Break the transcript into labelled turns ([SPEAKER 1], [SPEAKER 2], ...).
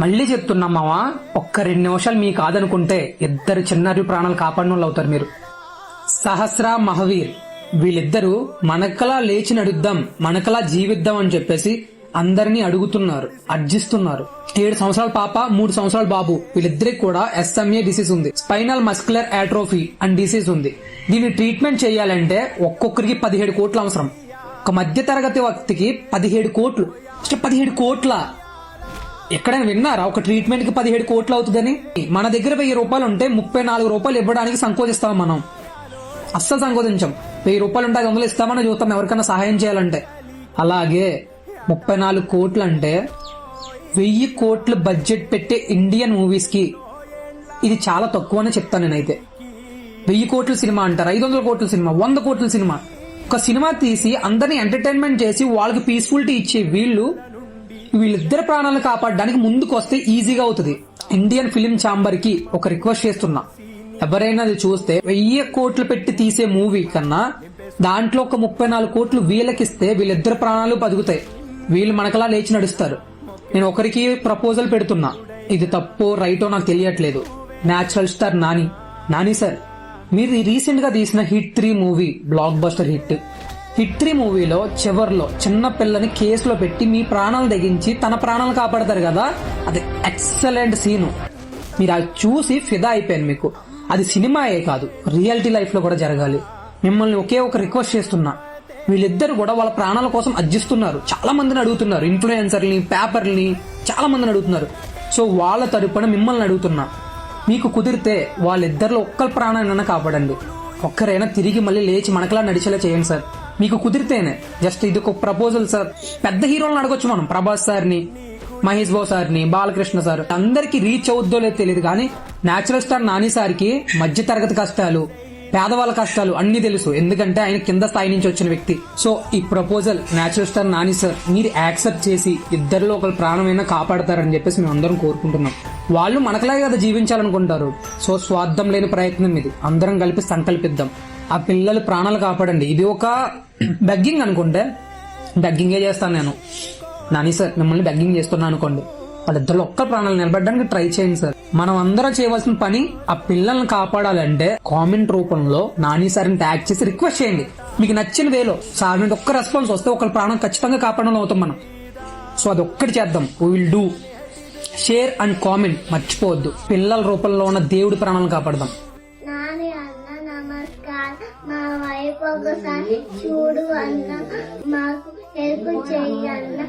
[SPEAKER 1] మళ్ళీ చెప్తున్నామావా, ఒక్క 2 నిమిషాలు మీ కాదనుకుంటే ఇద్దరు చిన్నారి ప్రాణాలు కాపాడిన వాళ్ళు అవుతారు మీరు. సహస్ర, మహావీర్ వీళ్ళిద్దరూ మనకలా లేచి నడుద్దాం, మనకలా జీవిద్దాం అని చెప్పేసి అందరినీ అడుగుతున్నారు, అర్జిస్తున్నారు. 7 సంవత్సరాల పాప, 3 సంవత్సరాల బాబు, వీళ్ళిద్దరికి కూడా SMA డిసీజ్ ఉంది, స్పైనల్ మస్కులర్ ఆట్రోఫీ అని డిసీజ్ ఉంది. దీన్ని ట్రీట్మెంట్ చేయాలంటే ఒక్కొక్కరికి 17 కోట్లు అవసరం. ఒక మధ్య తరగతి వ్యక్తికి 17 కోట్లు, 17 కోట్ల ఎక్కడైనా విన్నారా ఒక ట్రీట్మెంట్ కి 17 కోట్లు అవుతుందని? మన దగ్గర 1000 రూపాయలు ఉంటే 34 రూపాయలు ఇవ్వడానికి సంకోచిస్తాం మనం, అస్సలు సంకోచించాం. 1000 రూపాయలు ఉంటే 500 ఇస్తామని చూస్తాం ఎవరికైనా సహాయం చేయాలంటే. అలాగే 34 కోట్లు అంటే 1000 కోట్లు బడ్జెట్ పెట్టే ఇండియన్ మూవీస్ కి ఇది చాలా తక్కువ అని చెప్తాను నేనైతే. 1000 కోట్ల సినిమా అంటారు, 500 కోట్ల సినిమా, 100 కోట్ల సినిమా. ఒక సినిమా తీసి అందరినీ ఎంటర్టైన్మెంట్ చేసి వాళ్ళకి పీస్ఫుల్టీ ఇచ్చే వీళ్ళిద్దరు ప్రాణాలను కాపాడడానికి ముందుకు వస్తే ఈజీగా అవుతుంది. ఇండియన్ ఫిలిం ఛాంబర్ కి ఒక రిక్వెస్ట్ చేస్తున్నా, ఎవరైనా అది చూస్తే 1000 కోట్లు పెట్టి తీసే మూవీ కన్నా దాంట్లో ఒక 34 కోట్లు వీళ్ళకిస్తే వీళ్ళిద్దరు ప్రాణాలు బతుకుతాయి, వీళ్ళు మనకలా లేచి నడుస్తారు. నేను ఒకరికి ప్రపోజల్ పెడుతున్నా, ఇది తప్పో రైటో నాకు తెలియట్లేదు. న్యాచురల్ స్టార్ నాని సార్, మీరు రీసెంట్ గా తీసిన hit 3 movie block buster hit 3 మూవీలో చివర్లో చిన్న పిల్లని కేసులో పెట్టి మీ ప్రాణాలు తెగించి తన ప్రాణాలు కాపాడతారు కదా, అది ఎక్సలెంట్ సీను. మీరు అది చూసి ఫిదా అయిపోయాను మీకు. అది సినిమాయే కాదు, రియాలిటీ లైఫ్ లో కూడా జరగాలి. మిమ్మల్ని ఒకే ఒక రిక్వెస్ట్ చేస్తున్నా, వీళ్ళిద్దరు కూడా వాళ్ళ ప్రాణాల కోసం అర్జిస్తున్నారు, చాలా మందిని అడుగుతున్నారు, ఇన్ఫ్లుయెన్సర్ని, పేపర్ని, చాలా మందిని అడుగుతున్నారు. సో వాళ్ళ తరపున మిమ్మల్ని అడుగుతున్నా, మీకు కుదిరితే వాళ్ళిద్దరిలో ఒక్కరి ప్రాణాన్ని కాపాడండి. ఒక్కరైనా తిరిగి మళ్ళీ లేచి మనకలా నడిచేలా చేయండి సార్, మీకు కుదిరితేనే. జస్ట్ ఇది ఒక ప్రపోజల్ సార్. పెద్ద హీరోలను అడగొచ్చు మనం, ప్రభాస్ సార్ని, మహేష్ బాబు సార్ని, బాలకృష్ణ సార్. అందరికి రీచ్ అవుద్దో లేదో తెలియదు కానీ న్యాచురల్ స్టార్ నాని సార్కి మధ్య తరగతి కష్టాలు, పేదవాళ్ళ కష్టాలు అన్ని తెలుసు, ఎందుకంటే ఆయన కింద స్థాయి నుంచి వచ్చిన వ్యక్తి. సో ఈ proposal natural star Nani sir మీరు యాక్సెప్ట్ చేసి ఇద్దరిలో ఒకరు ప్రాణమైనా కాపాడతారని చెప్పేసి మేము అందరం కోరుకుంటున్నాం. వాళ్ళు మనకలాగే కదా జీవించాలనుకుంటారు. సో స్వార్థం లేని ప్రయత్నం ఇది, అందరం కలిపి సంకల్పిద్దాం. ఆ పిల్లలు ప్రాణాలు కాపాడండి. ఇది ఒక బెగ్గింగ్ అనుకుంటే బెగ్గింగే చేస్తాను నేను. నాని సార్ మిమ్మల్ని బెగ్గింగ్ చేస్తున్నా అనుకోండి, వాళ్ళిద్దరు ఒక్క ప్రాణాలు నిలబడడానికి ట్రై చేయండి సార్. మనం అందరం చేయవలసిన పని ఆ పిల్లల్ని కాపాడాలంటే కామెంట్ రూపంలో నాని సార్ని ట్యాగ్ చేసి రిక్వెస్ట్ చేయండి. మీకు నచ్చిన వేలో సార్ మీద ఒక్క రెస్పాన్స్ వస్తే ఒకరి ప్రాణం ఖచ్చితంగా కాపాడడం అవుతాం మనం. సో అది ఒక్కటి చేద్దాం. We will do. Share and comment మర్చిపోవద్దు. పిల్లల రూపంలో ఉన్న దేవుడి ప్రాణాలను కాపాడదాం.
[SPEAKER 2] మా వైపు ఒకసారి చూడు అన్న, మాకు హెల్ప్ చెయ్యన్న.